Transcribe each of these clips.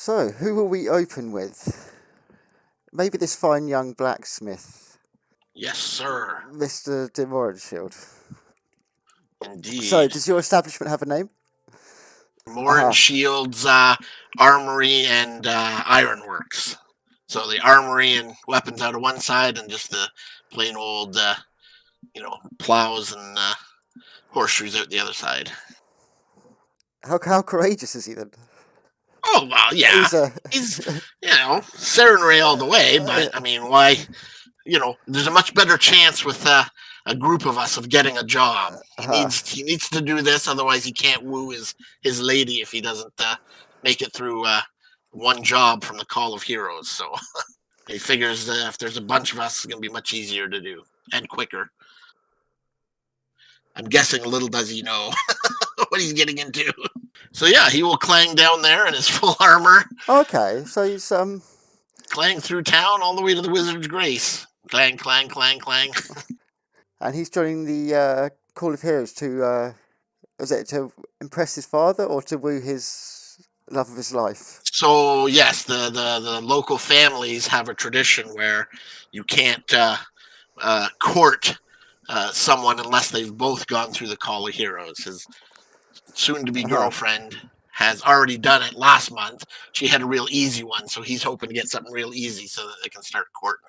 So, who will we open with? Maybe this fine young blacksmith. Yes, sir. Mr. de Morenshield. Indeed. So, does your establishment have a name? Morenshield's Armory and Ironworks. So the armory and weapons out of one side, and just the plain old, plows and horseshoes out the other side. How courageous is he then? Oh, well, yeah. He's Serenray all the way, but, I mean, why, there's a much better chance with a group of us of getting a job. He needs to do this, otherwise he can't woo his lady if he doesn't make it through one job from the Call of Heroes. So he figures if there's a bunch of us, it's going to be much easier to do and quicker. I'm guessing little does he know what he's getting into. So yeah, he will clang down there in his full armor. Okay, so he's clang through town all the way to the Wizard's Grace. Clang, clang, clang, clang. And he's joining the Call of Heroes to impress his father or to woo his love of his life? So yes, the local families have a tradition where you can't court someone unless they've both gone through the Call of Heroes. His soon-to-be girlfriend has already done it last month. She had a real easy one, so he's hoping to get something real easy so that they can start courting.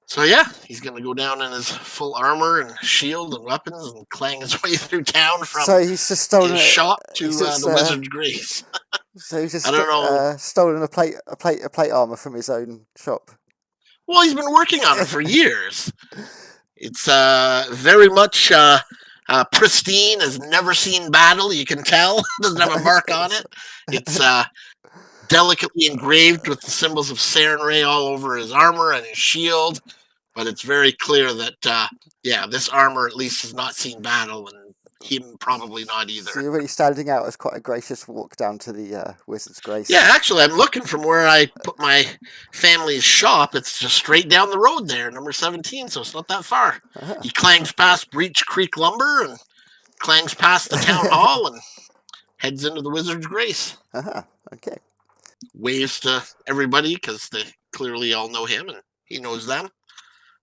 So yeah, he's going to go down in his full armor and shield and weapons and clang his way through town from he's just stolen his shop to the Wizard's Grace. So he's just stolen a plate armor from his own shop. Well, he's been working on it for years. It's very much pristine, has never seen battle. You can tell. Doesn't have a mark on it. It's delicately engraved with the symbols of Serenray all over his armor and his shield. But it's very clear that, this armor at least has not seen battle, and him probably not either. So you're really standing out as quite a gracious walk down to the Wizard's Grace. Yeah, actually, I'm looking from where I put my family's shop. It's just straight down the road there, number 17, so it's not that far. He clangs past Breach Creek Lumber and clangs past the town hall and heads into the Wizard's Grace. Okay. Waves to everybody because they clearly all know him and he knows them.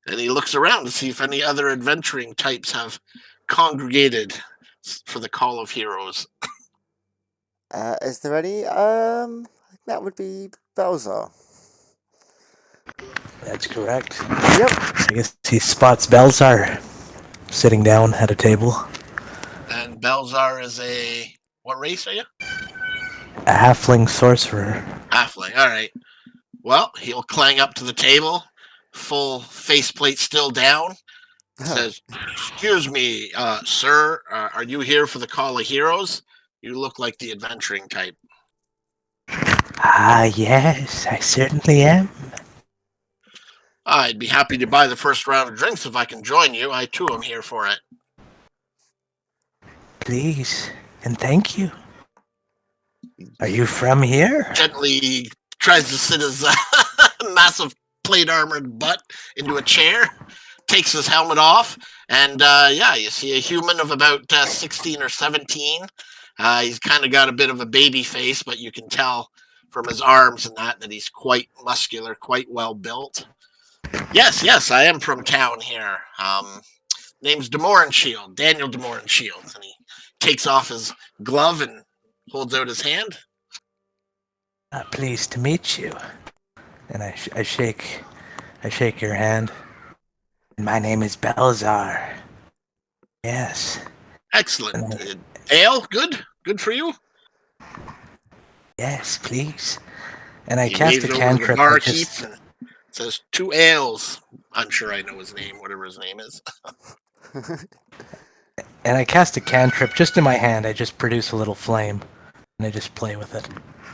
And he looks around to see if any other adventuring types have congregated for the Call of Heroes. Is there any? That would be Belzar. That's correct. Yep. I guess he spots Belzar sitting down at a table. And Belzar is what race are you? A halfling sorcerer. Halfling, all right. Well, he'll clang up to the table, full faceplate still down. Says, "Excuse me, sir, are you here for the Call of Heroes? You look like the adventuring type." Yes, I certainly am. I'd be happy to buy the first round of drinks if I can join you. I too am here for it. Please, and thank you. Are you from here? Gently tries to sit his massive plate armored butt into a chair, takes his helmet off, and you see a human of about 16 or 17. He's kind of got a bit of a baby face, but you can tell from his arms and that he's quite muscular, quite well built. Yes, I am from town here. Name's de Morenshield, Daniel de Morenshield. And he takes off his glove and holds out his hand. Pleased to meet you. And I shake your hand. My name is Belzar. Yes. Excellent. Ale, good for you? Yes, please. And I cast a cantrip. Says 2 ales. I'm sure I know his name, whatever his name is. And I cast a cantrip just in my hand. I just produce a little flame, and I just play with it.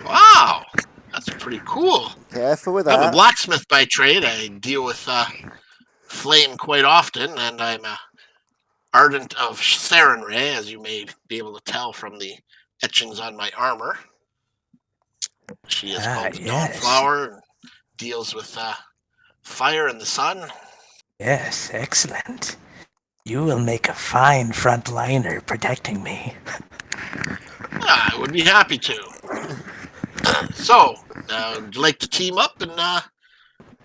Wow, that's pretty cool. Careful with that. I'm a blacksmith by trade. I deal with flame quite often, and I'm a ardent of Serenray, as you may be able to tell from the etchings on my armor. She is called the Dawnflower and deals with fire and the sun. Yes, excellent. You will make a fine frontliner protecting me. I would be happy to. So, would you like to team up and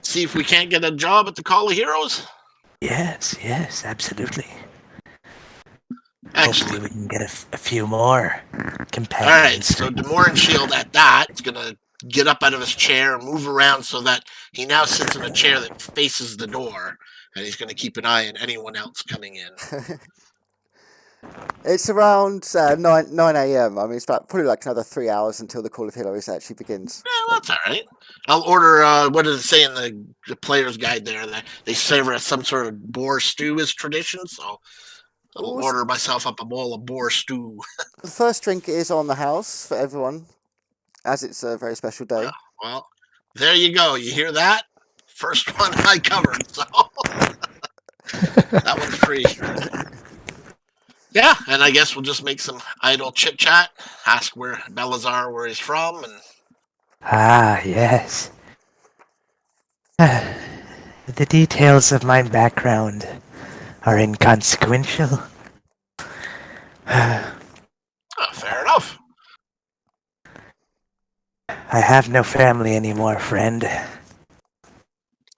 see if we can't get a job at the Call of Heroes? Yes, absolutely. Excellent. Hopefully we can get a few more All companions. right, so Demoran Shield at that is going to get up out of his chair and move around so that he now sits in a chair that faces the door, and he's going to keep an eye on anyone else coming in. It's around 9 a.m. I mean, it's probably like another 3 hours until the Call of Heroes actually begins. Yeah, that's all right. I'll order, what does it say in the player's guide there? That they serve some sort of boar stew as tradition, so I'll order myself up a bowl of boar stew. The first drink is on the house for everyone, as it's a very special day. Well, there you go. You hear that? First one I covered, so that one's free. Yeah, and I guess we'll just make some idle chit chat, ask where Belazar, where he's from, and Ah, yes. The details of my background are inconsequential. fair enough. I have no family anymore, friend.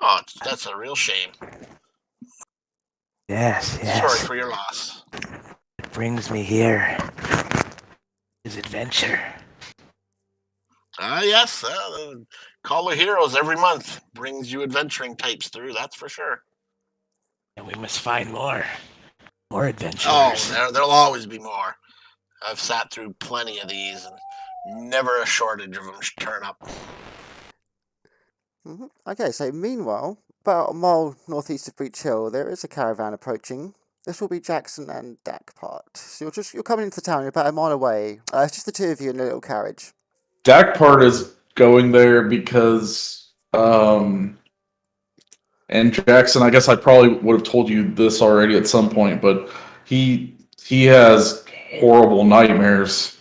Oh, that's a real shame. Yes. Sorry for your loss. What brings me here is adventure. Yes, the Call of Heroes every month brings you adventuring types through, that's for sure. And we must find more adventures. Oh, there'll always be more. I've sat through plenty of these, and never a shortage of them turn up. Mm-hmm. Okay, so meanwhile, about a mile northeast of Breachill, there is a caravan approaching. This will be Jackson and Dakpart. So you're coming into the town. You're about a mile away. It's just the two of you in a little carriage. Dakpart is going there because, and Jackson, I guess I probably would have told you this already at some point, but he has horrible nightmares,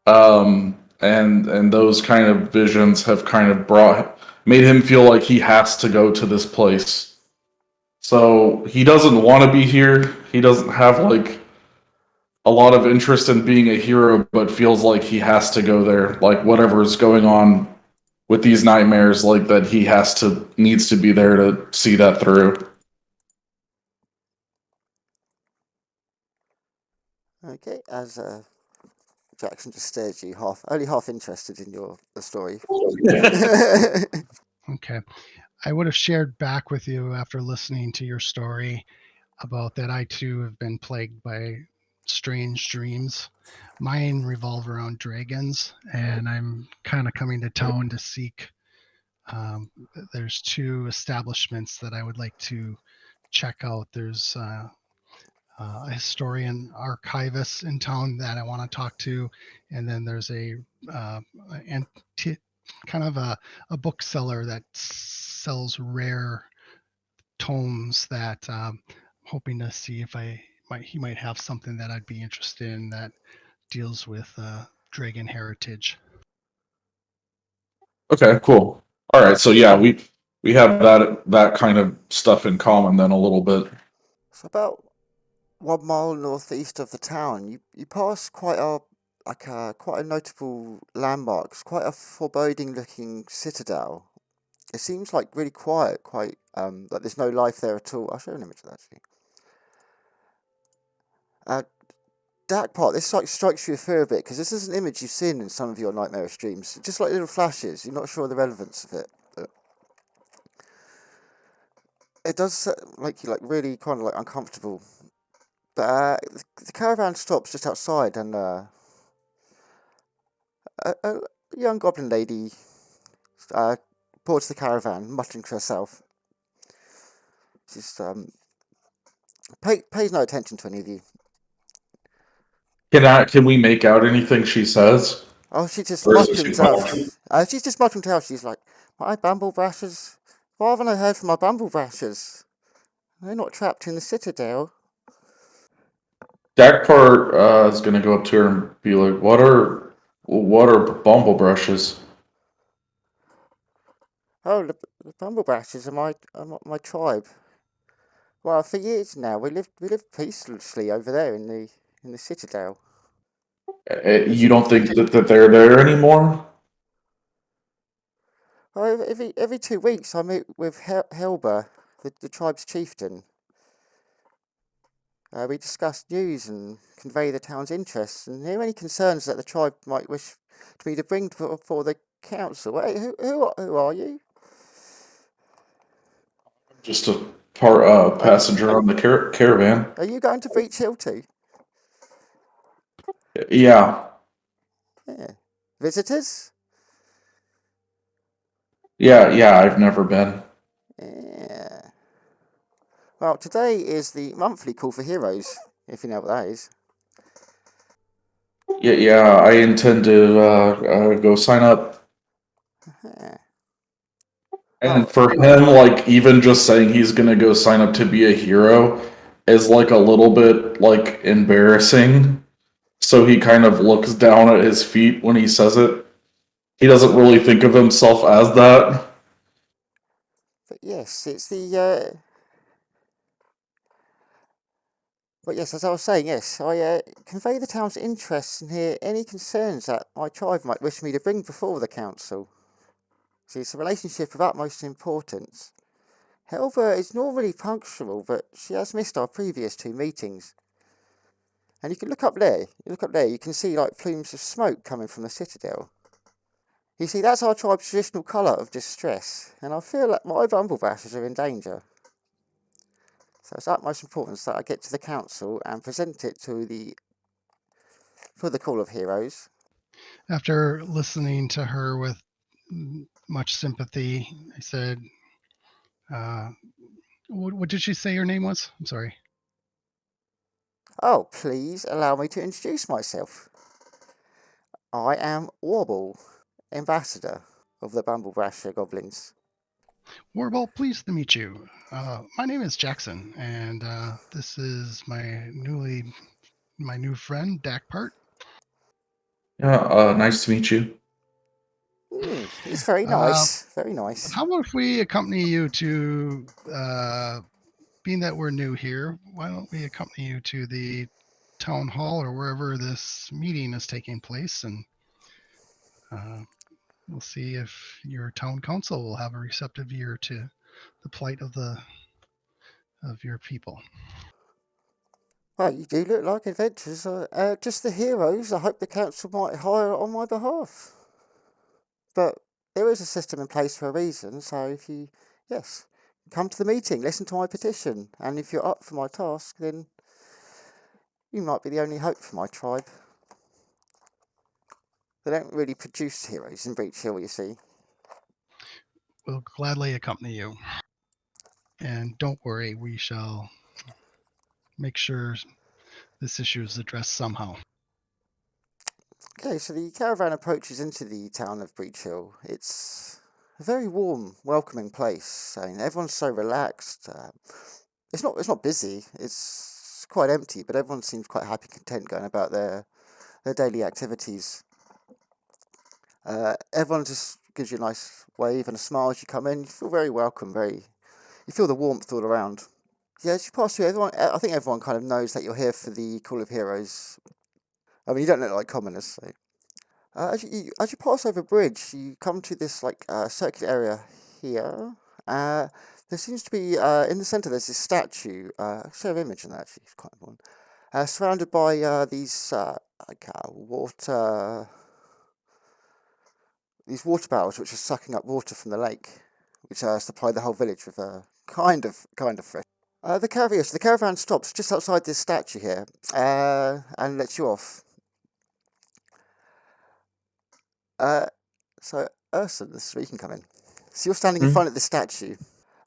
and those kind of visions have kind of made him feel like he has to go to this place. So he doesn't want to be here. He doesn't have like a lot of interest in being a hero, but feels like he has to go there. Like whatever is going on with these nightmares, like that he needs to be there to see that through. Okay, as Jackson just stares at you, only half interested in the story. Okay. I would have shared back with you after listening to your story about that I too have been plagued by strange dreams. Mine revolve around dragons, and I'm kind of coming to town to seek. There's two establishments that I would like to check out. There's a historian archivist in town that I want to talk to, and then there's a kind of a bookseller that sells rare tomes that I'm hoping to see if he might have something that I'd be interested in that deals with dragon heritage. Okay, cool. All right, so yeah, we have that kind of stuff in common then a little bit. So about 1 mile northeast of the town, you pass quite a notable landmark. It's quite a foreboding-looking citadel. It seems like really quiet, quite like there's no life there at all. I'll show you an image of that actually. Dakpart, this like strikes you a fear a bit because this is an image you've seen in some of your nightmarish dreams, just like little flashes. You're not sure of the relevance of it, but it does make you like really kind of like uncomfortable. But the caravan stops just outside, and a young goblin lady boards the caravan, muttering to herself. She's pays no attention to any of you. Can we make out anything she says? Oh, she just Or is muttering it to herself. She's just muttering to herself. She's like, "My bumblebrashers. Why haven't I heard from my bumblebrashers? They're not trapped in the citadel." Dakpart is gonna go up to her and be like, "What are bumblebrushes?" Oh, the bumblebrashers are my tribe. Well, for years now, we lived peacefully over there in the citadel. You don't think that they're there anymore? Well, every 2 weeks I meet with Helber, the tribe's chieftain. We discuss news and convey the town's interests, and hear any concerns that the tribe might wish me to bring before the council. Hey, who are you? Just a passenger on the caravan. Are you going to Breachill too? Yeah, Yeah. Visitors? yeah. I've never been. Yeah. Well, today is the monthly call for heroes, if you know what that is. Yeah. I intend to go sign up. Yeah. And Oh, for him, like even just saying he's gonna go sign up to be a hero is like a little bit like embarrassing. So he kind of looks down at his feet when he says it. He doesn't really think of himself as that. but yes, it's the. But yes, as I was saying, yes, I convey the town's interests and hear any concerns that my tribe might wish me to bring before the council. See, it's a relationship of utmost importance. Helva is normally punctual, but she has missed our previous 2 meetings. And you can look up there. You can see like plumes of smoke coming from the citadel. You see, that's our tribe's traditional colour of distress, and I feel like my bumblebashes are in danger. So it's utmost importance that I get to the council and present it to for the Call of Heroes. After listening to her with much sympathy, I said, what did she say her name was? I'm sorry. Oh, please allow me to introduce myself. I am Warble, ambassador of the Bumblebasher Goblins. Warball, pleased to meet you. My name is Jackson, and this is my new friend, Dakpart. Yeah, nice to meet you. He's very nice, very nice. How about if we accompany you to, being that we're new here, why don't we accompany you to the town hall or wherever this meeting is taking place, and we'll see if your town council will have a receptive ear to the plight of your people. Well, you do look like adventurers. Just the heroes I hope the council might hire on my behalf. But there is a system in place for a reason, so if you, yes, come to the meeting, listen to my petition, and if you're up for my task, then you might be the only hope for my tribe. They don't really produce heroes in Breachill, you see. We'll gladly accompany you. And don't worry, we shall make sure this issue is addressed somehow. Okay, so the caravan approaches into the town of Breachill. It's a very warm, welcoming place. I mean, everyone's so relaxed. It's not busy. It's quite empty, but everyone seems quite happy, content, going about their daily activities. Everyone just gives you a nice wave and a smile as you come in. You feel very welcome. You feel the warmth all around. Yeah, as you pass through, I think everyone kind of knows that you're here for the Call of Heroes. I mean, you don't look like commoners, so. As you pass over a bridge, you come to this circular area here. There seems to be in the centre. There's this statue. Show of image in that. Actually, it's quite important. Surrounded by these water barrels, which are sucking up water from the lake, which supply the whole village with kind of fresh. The caravan stops just outside this statue here and lets you off. So, Urson, this is where you can come in. So you're standing in front of the statue.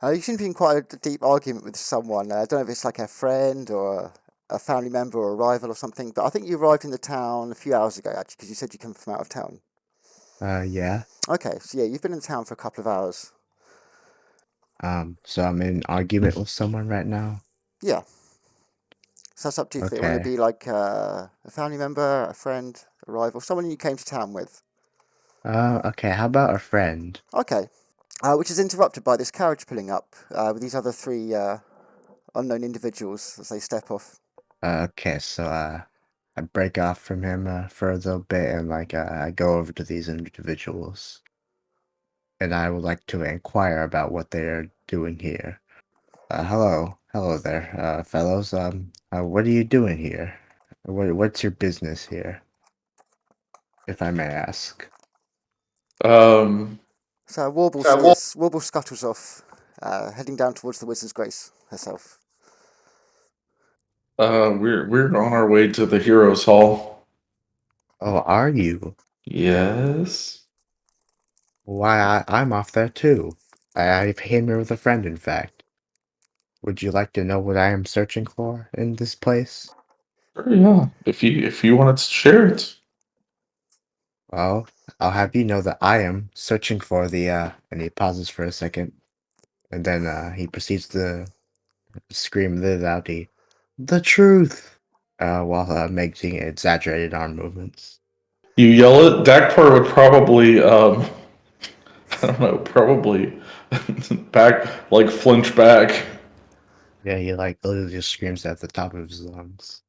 You seem to be in quite a deep argument with someone. I don't know if it's like a friend or a family member or a rival or something, but I think you arrived in the town a few hours ago, actually, because you said you come from out of town. Yeah. Okay, so yeah, you've been in town for a couple of hours. So I'm in argument with someone right now. Yeah. So that's up to you if they want to Okay. be like a family member, a friend, a rival, someone you came to town with. Okay, how about a friend? Okay. Which is interrupted by this carriage pulling up with these other 3 unknown individuals as they step off. Okay, so I break off from him for a little bit and I go over to these individuals. and I would like to inquire about what they are doing here. Hello there, fellows. What are you doing here? What's your business here, if I may ask? Um, So Warble scuttles off, heading down towards the Wizard's Grace herself. we're on our way to the Heroes Hall. Oh, are you? Yes. Why, I'm off there too. I came here with a friend, in fact. Would you like to know what I am searching for in this place? Sure, yeah. If you wanted to share it. Well, I'll have you know that I am searching for the, and he pauses for a second, and then, he proceeds to scream this out, the truth, while, making exaggerated arm movements. You yell it. Dagpar would probably I don't know, probably flinch back. Yeah, he, literally just screams at the top of his lungs.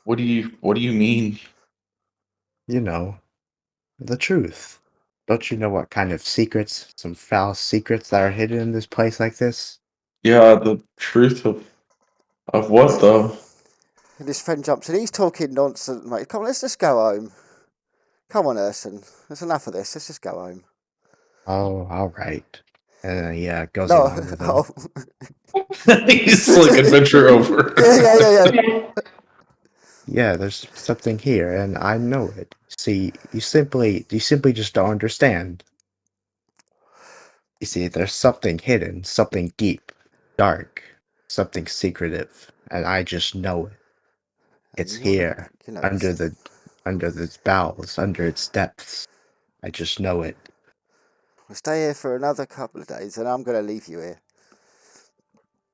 What do you mean? You know, the truth. Don't you know what kind of secrets, some foul secrets that are hidden in this place like this? Yeah, the truth of what though? And his friend jumps in. He's talking nonsense, mate. Come on, let's just go home. Come on, Urson. There's enough of this. Let's just go home. Oh, all right. And then he goes No. along with him. He's like adventure over. Yeah. Yeah, there's something here, and I know it. See, you simply just don't understand. You see, there's something hidden, something deep, dark, something secretive, and I just know it. It's And you here, know, under its bowels, under its depths. I just know it. we'll stay here for another couple of days, and I'm going to leave you here.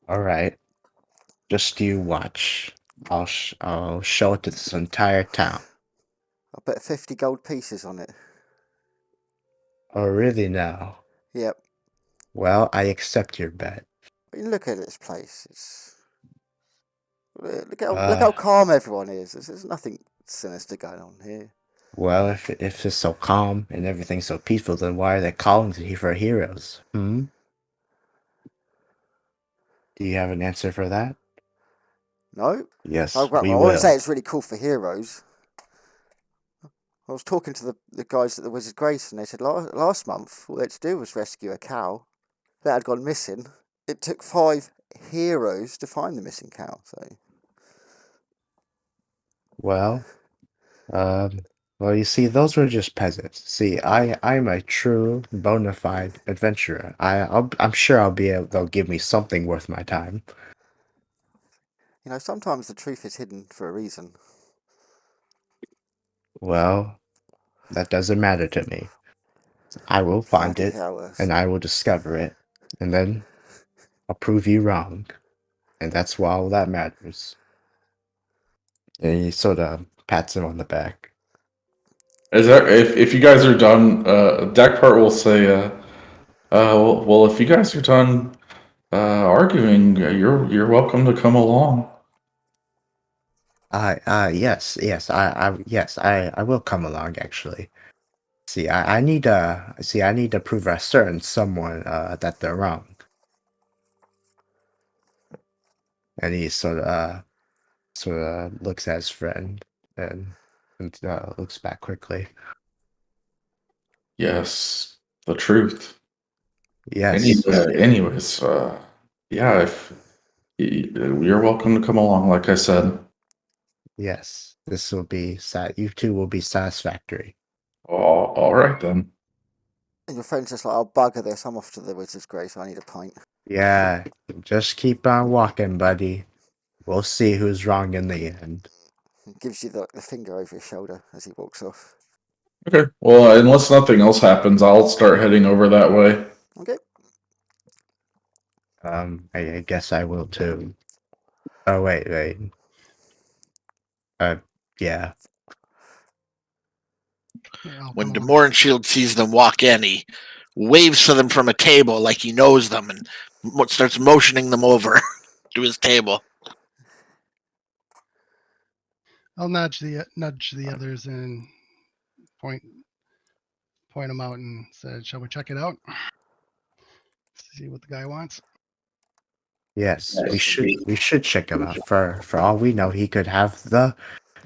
All right, just you watch. I'll show it to this entire town. I'll bet 50 gold pieces on it. Oh, really now? Yep. Well, I accept your bet. I mean, look at this place. Look how calm everyone is. There's nothing sinister going on here. Well, if it's so calm and everything's so peaceful, then why are they calling for heroes? Hmm? Do you have an answer for that? No? Yes, I we won't say will. it's really cool for heroes. I was talking to the guys at the Wizard's Grace, and they said last month all they had to do was rescue a cow that had gone missing. It took 5 heroes to find the missing cow. So Well, well, you see, those were just peasants. See, I'm a true, bona fide adventurer. I'm sure they'll give me something worth my time. sometimes the truth is hidden for a reason. Well, that doesn't matter to me. I will find Bloody it, hell, and I will discover it, and then I'll prove you wrong. And that's all that matters. And he sort of pats him on the back. Is that if you guys are done, Dagpart will say, well, if you guys are done arguing, you're welcome to come along. Yes, I will come along, actually. See, I need to prove a certain someone, that they're wrong. And he sort of looks at his friend and looks back quickly. Yes, the truth. Yes, Anyways, yeah, if you're welcome to come along, like I said. yes, this will be you two will be satisfactory. All right then. And your friend's just like, I'll bugger this. I'm off to the Wizard's Grace. I need a pint. Yeah, just keep on walking, buddy. We'll see who's wrong in the end. He gives you the finger over his shoulder as he walks off. Okay. Well, unless nothing else happens, I'll start heading over that way. Okay. I guess I will too. Oh, wait. Yeah. Yeah, I'll When come along. Shield sees them walk in, he waves to them from a table like he knows them and starts motioning them over to his table. I'll nudge the others and point point him out and said, "Shall we check it out? See what the guy wants." Yes, we should check him out. For all we know, he could have the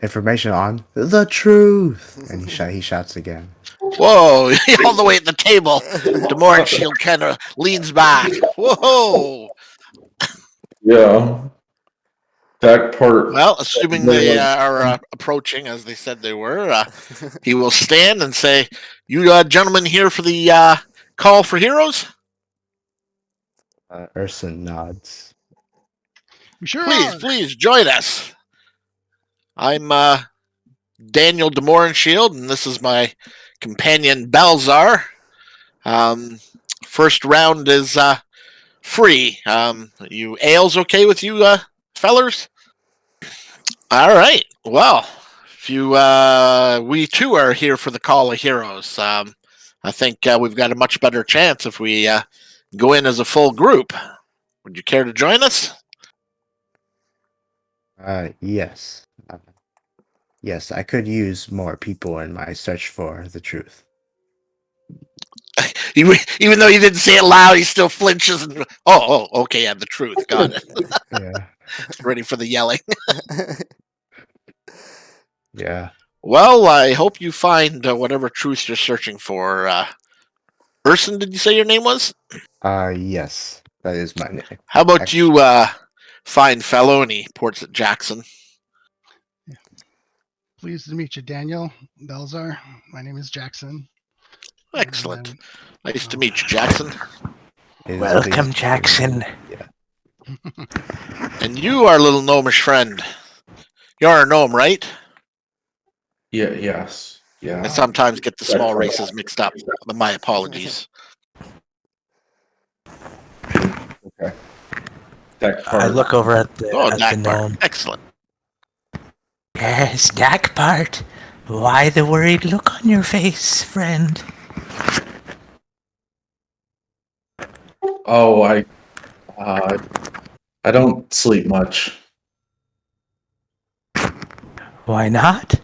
information on the truth. And he shouts again. Whoa, all the way at the table. Demore and Shield kind of leans back. Whoa. Yeah. That part. Well, assuming they are approaching as they said they were, he will stand and say, "You gentlemen here for the call for heroes? Urson nods. We sure Please, are. please join us. I'm Daniel Demore and Shield, and this is my companion Balzar. First round is free. You ales okay with you, fellers? All right. Well, if you we too are here for the call of heroes. I think we've got a much better chance if we go in as a full group. Would you care to join us? Yes. Yes, I could use more people in my search for the truth. Even though you didn't say it loud, he still flinches. And, okay, yeah, the truth. Got it. Yeah. Ready for the yelling. Yeah. Well, I hope you find whatever truth you're searching for. Urson, did you say your name was? Yes, that is my name. How about you, fine fellow? And he ports at Jackson. Pleased to meet you, Daniel Belzar. My name is Jackson. Excellent. And Nice to meet you, Jackson. Welcome, Jackson. Yeah. And you, our little gnomish friend. You're a gnome, right? Yeah. Yes. Yeah. I sometimes get the small races mixed up. But my apologies. Okay. That I part. look over at the, Oh, at the that part. gnome. Excellent. Yes, Dak part. Why the worried look on your face, friend? Oh, I don't sleep much. Why not?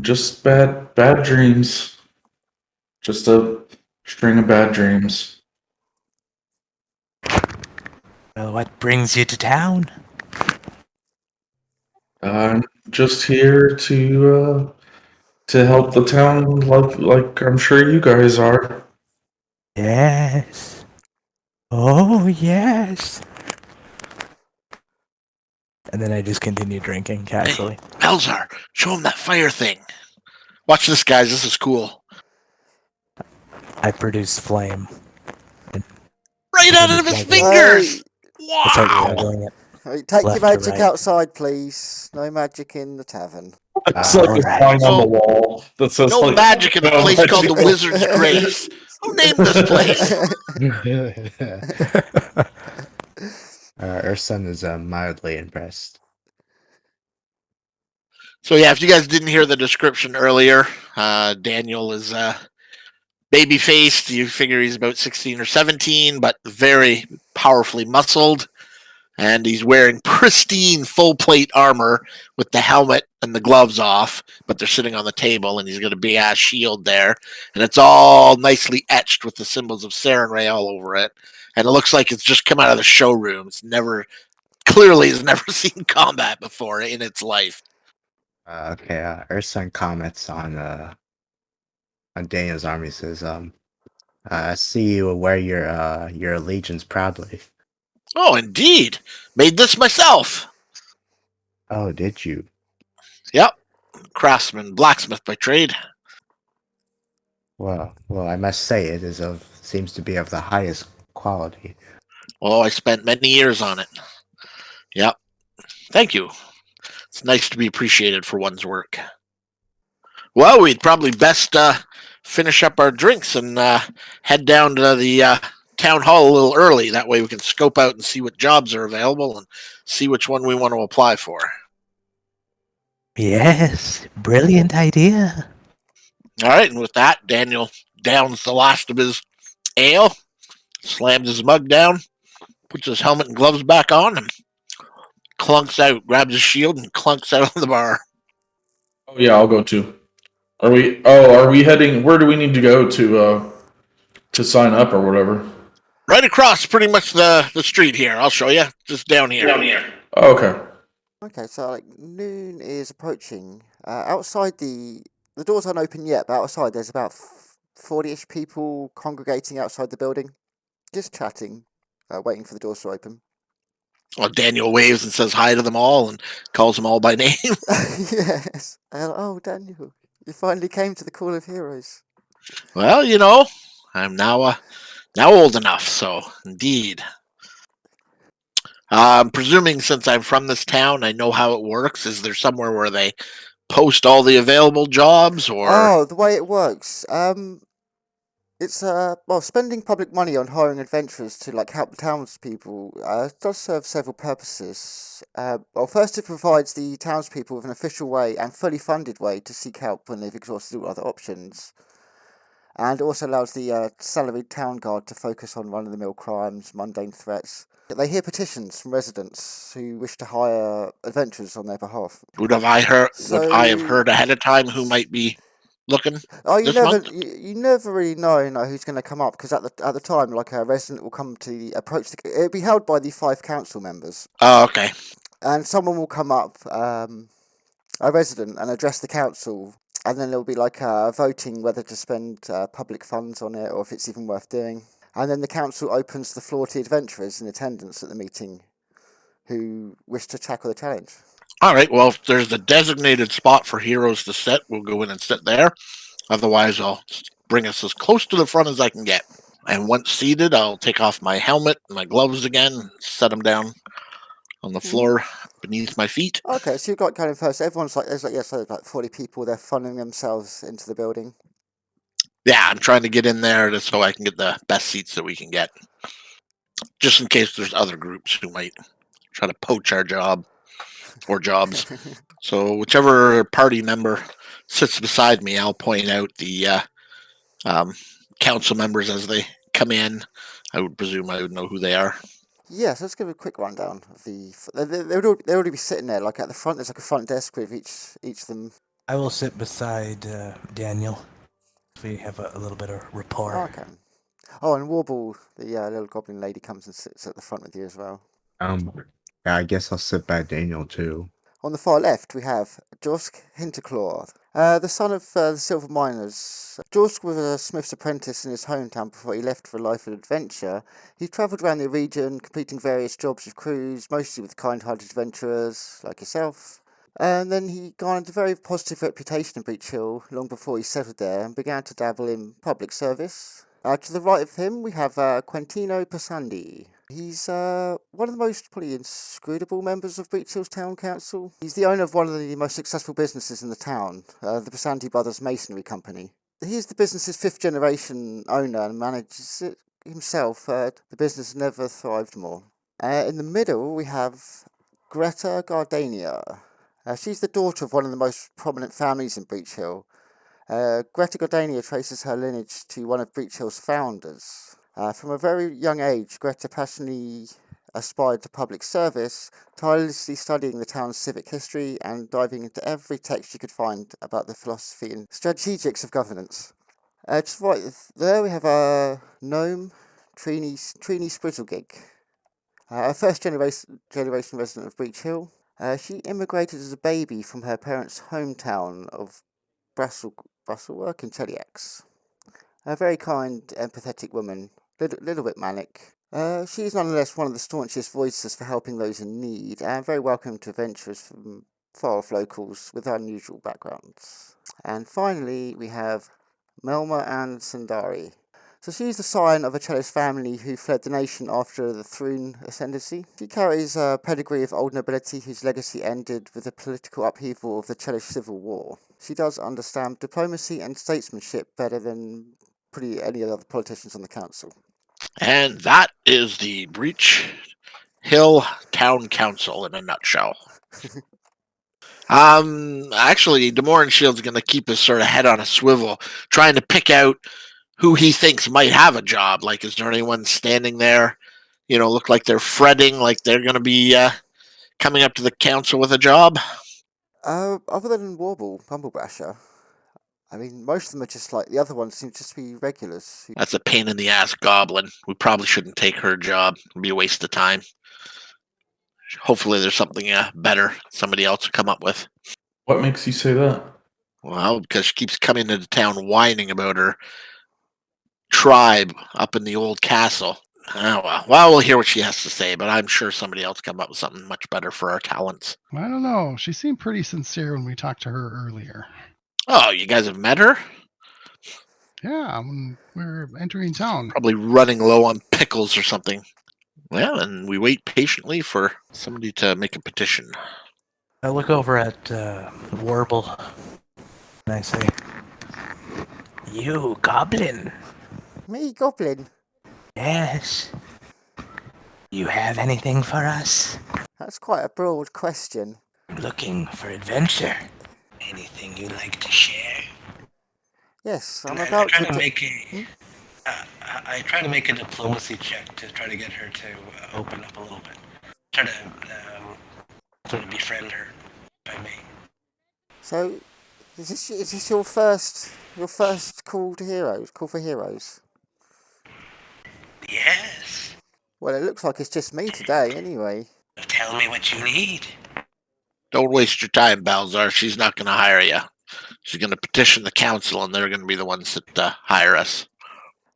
Just bad dreams. Just a string of bad dreams. Well, what brings you to town? I'm just here to help the town, like I'm sure you guys are. Yes. Oh, yes. And then I just continue drinking casually. Elzar, show him that fire thing. Watch this, guys. This is cool. I produce flame. Right out of his Hey. fingers. I start Wow. juggling it. Hey, take your Left to magic right. outside, please. No magic in the tavern. It's like a alright. sign on So, the wall that says No like, magic in a no place magic. called the Wizard's Grace. Who named this place? Urson is mildly impressed. So yeah, if you guys didn't hear the description earlier, Daniel is baby-faced. You figure he's about 16 or 17, but very powerfully muscled. And he's wearing pristine full-plate armor with the helmet and the gloves off, but they're sitting on the table, and he's got a big-ass shield there. And it's all nicely etched with the symbols of Sarenrae all over it. And it looks like it's just come out of the showroom. It's clearly has never seen combat before in its life. Okay, Urson comments on Daniel's army. Says, I see you wear your allegiance proudly. Oh, indeed. Made this myself. Oh, did you? Yep. Craftsman, blacksmith by trade. Well, I must say seems to be of the highest quality. Oh, I spent many years on it. Yep. Thank you. It's nice to be appreciated for one's work. Well, we'd probably best finish up our drinks and head down to the town hall a little early. That way we can scope out and see what jobs are available and see which one we want to apply for. Yes, brilliant idea. All right, and with that, Daniel downs the last of his ale, slams his mug down, puts his helmet and gloves back on, and clunks out, grabs his shield, and clunks out of the bar. Oh yeah, I'll go too. Are we? Oh, are we heading? Where do we need to go to sign up or whatever? Right across pretty much the street here. I'll show you. Just down here. Oh, okay. Okay, so like noon is approaching. Outside the doors aren't open yet, but outside there's about 40-ish people congregating outside the building, just chatting, waiting for the doors to open. Well, Daniel waves and says hi to them all and calls them all by name. Yes. Oh, Daniel, you finally came to the Call of Heroes. Well, I'm now old enough, so indeed. I'm presuming since I'm from this town, I know how it works. Is there somewhere where they post all the available jobs, or? Oh, the way it works. It's well, spending public money on hiring adventurers to like help the townspeople does serve several purposes. Well, first, it provides the townspeople with an official way and fully funded way to seek help when they've exhausted all other options, and also allows the salaried town guard to focus on run-of-the-mill crimes, mundane threats. They hear petitions from residents who wish to hire adventurers on their behalf. Would I have So, heard ahead of time who might be looking oh, this month? you never really know who's going to come up, because at the time, like, a resident will come to approach it'll be held by the 5 council members, Oh, okay. and someone will come up, a resident, and address the council, and then there'll be like voting whether to spend public funds on it or if it's even worth doing, and then the council opens the floor to adventurers in attendance at the meeting who wish to tackle the challenge. All right. Well, if there's a designated spot for heroes to sit, we'll go in and sit there. Otherwise, I'll bring us as close to the front as I can get. And once seated, I'll take off my helmet and my gloves again, set them down on the floor beneath my feet. Okay, so you've got kind of first. Everyone's like, so like 40 people. They're funneling themselves into the building. Yeah, I'm trying to get in there just so I can get the best seats that we can get, just in case there's other groups who might try to poach our job or jobs. So whichever party member sits beside me, I'll point out the council members as they come in. I would presume I would know who they are. Yeah, so let's give a quick rundown of the. They already be sitting there, like at the front. There's like a front desk with each of them. I will sit beside Daniel. We have a little bit of rapport. Okay. Oh, and Warble, the little goblin lady, comes and sits at the front with you as well. Yeah, I guess I'll sit by Daniel too. On the far left, we have Jorsk Hinterclaw, the son of the silver miners. Jorsk was a smith's apprentice in his hometown before he left for a life of adventure. He travelled around the region, completing various jobs with crews, mostly with kind-hearted adventurers like yourself. And then he garnered a very positive reputation in Breachill long before he settled there and began to dabble in public service. To the right of him, we have Quentino Passandi. He's one of the most probably inscrutable members of Breachill's town council. He's the owner of one of the most successful businesses in the town, the Passandi Brothers Masonry Company. He is the business's 5th generation owner and manages it himself. The business never thrived more. In the middle, we have Greta Gardania. She's the daughter of one of the most prominent families in Breachill. Greta Gardania traces her lineage to one of Breachill's founders. From a very young age, Greta passionately aspired to public service, tirelessly studying the town's civic history and diving into every text she could find about the philosophy and strategics of governance. Just right there, we have a gnome, Trini Sprizzlegig, a first-generation resident of Breachill. She immigrated as a baby from her parents' hometown of Brustlework in Teliax. A very kind, empathetic woman, little bit manic. She is nonetheless one of the staunchest voices for helping those in need, and very welcome to adventurers from far-off locals with unusual backgrounds. And finally, we have Melma and Sundari. So she's the scion of a Cellist family who fled the nation after the Thrune ascendancy. She carries a pedigree of old nobility whose legacy ended with the political upheaval of the Cellist Civil War. She does understand diplomacy and statesmanship better than pretty any other politicians on the council. And that is the Breachill Town Council in a nutshell. Actually, Demoran Shield's going to keep his sort of head on a swivel, trying to pick out who he thinks might have a job. Like, is there anyone standing there, look like they're fretting, like they're going to be coming up to the council with a job? Other than Warble, Bumblebrasher, I mean, most of them are just like the other ones seem just to be regulars. That's a pain in the ass goblin. We probably shouldn't take her job. It'd be a waste of time. Hopefully, there's something better somebody else will come up with. What makes you say that? Well, because she keeps coming into town whining about her tribe up in the old castle. Oh, well, we'll hear what she has to say, but I'm sure somebody else come up with something much better for our talents. I don't know. She seemed pretty sincere when we talked to her earlier. Oh, you guys have met her? Yeah, when we were entering town. Probably running low on pickles or something. Well, and we wait patiently for somebody to make a petition. I look over at Warble and I say, "You goblin? Me, Goblin. Yes. You have anything for us? That's quite a broad question. Looking for adventure? Anything you'd like to share?" Yes, I'm And about I try to. to make I try to make a diplomacy check to try to get her to open up a little bit. Try to sort of befriend her, if I may. So, is this your first call to heroes? Call for heroes? Yes. Well, it looks like it's just me today, anyway. Tell me what you need. Don't waste your time, Balzar. She's not going to hire you. She's going to petition the council, and they're going to be the ones that hire us.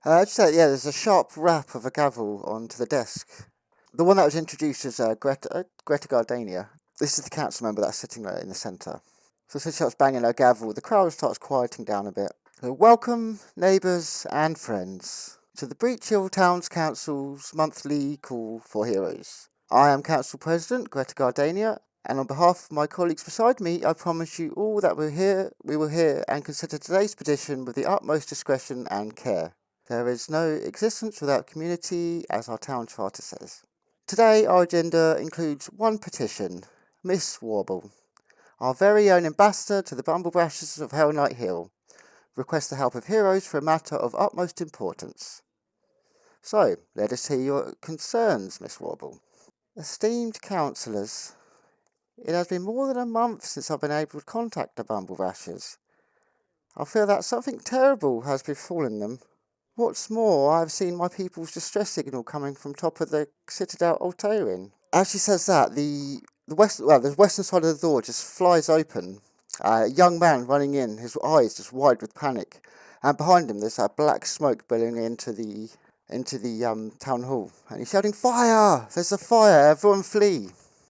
Just say, yeah, there's a sharp rap of a gavel onto the desk. The one that was introduced as Greta Gardania. This is the council member that's sitting there in the centre. So she starts banging her gavel, the crowd starts quieting down a bit. So, welcome, neighbours and friends, to the Breachill Towns Council's monthly call for heroes. I am Council President Greta Gardania, and on behalf of my colleagues beside me, I promise you all that we will hear and consider today's petition with the utmost discretion and care. There is no existence without community, as our town charter says. Today, our agenda includes one petition, Miss Warble, our very own ambassador to the Bumblebrashers of Hell Knight Hill, requests the help of heroes for a matter of utmost importance. So, let us hear your concerns, Miss Warble. Esteemed councillors, it has been more than a month since I've been able to contact the Bumblebrashers. I feel that something terrible has befallen them. What's more, I have seen my people's distress signal coming from top of the Citadel Altarian. As she says that, the western side of the door just flies open. A young man running in, his eyes just wide with panic, and behind him there's black smoke billowing into the town hall, and he's shouting, "Fire! There's a fire! Everyone flee!"